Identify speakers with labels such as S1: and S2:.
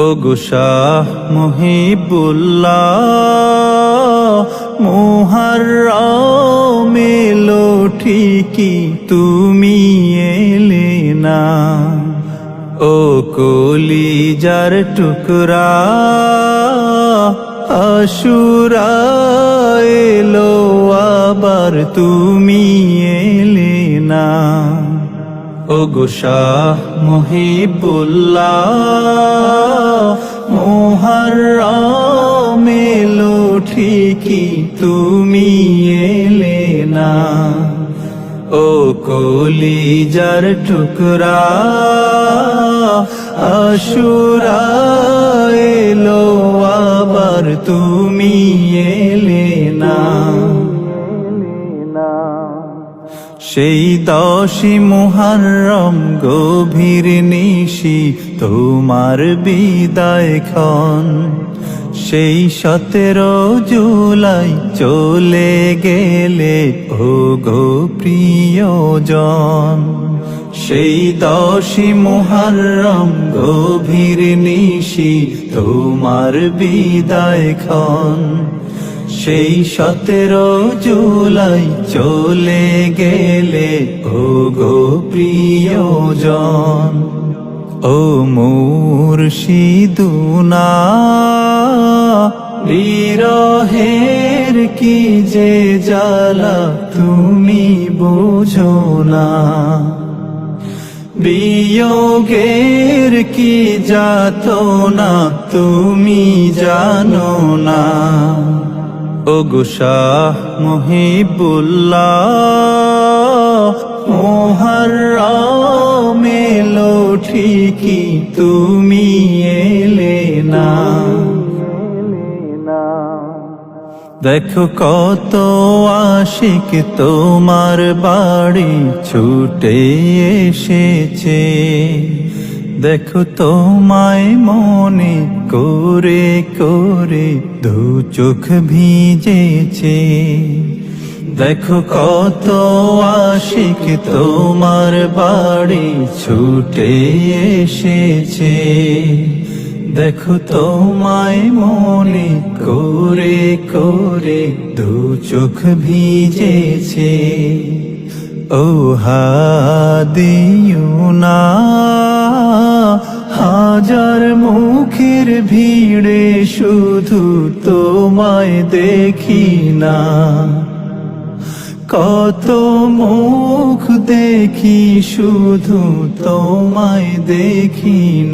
S1: ওগো শাহ মুহিবুল্লাহ, মুহররম এলো ঠিকই তুমি এলে না। ও কলিজার টুকরা আশুরা এলো আবার তুমি এলে না। ওগো শাহ মুহিবুল্লাহ, মুহররম এলো ঠিকই তুমি এলে না। ও কলিজার টুকরা আশুরা এলো আবার তুমি এলে না। সেই 10ই মুহররম গভীর নিশি তোমার বিদায় ক্ষণ, সেই 17 জুলাই চলে গেলে ওগো প্রিয়জন। সেই 10ই মুহররম গভীর নিশি তোমার বিদায় ক্ষণ, সেই 17 জুলাই চলে গেলে ওগো প্রিয়জন। ও মুর্শিদুনা, বিরহের কি যে জ্বালা তুমি বোঝো না, বিয়োগের কি যাতনা তুমি জানো না। ওগো শাহ মুহিবুল্লাহ, মুহররম এলো ঠিকই তুমি এলে না। দেখো কত আশিক তোমার বাড়ি ছুটে এসেছে, দেখো তোমায় মনে করে করে দু চোখ ভিজেছে। দেখো কত আশিক তোমার বাড়ি ছুটে এসেছে, দেখো তোমায় মনে করে করে দু চোখ ভিজেছে। ও হাদিয়ুনা, হাজার মুখের ভিড়ে শুধু তোমায় দেখি না, কত মুখ দেখি শুধু তোমায় দেখি না।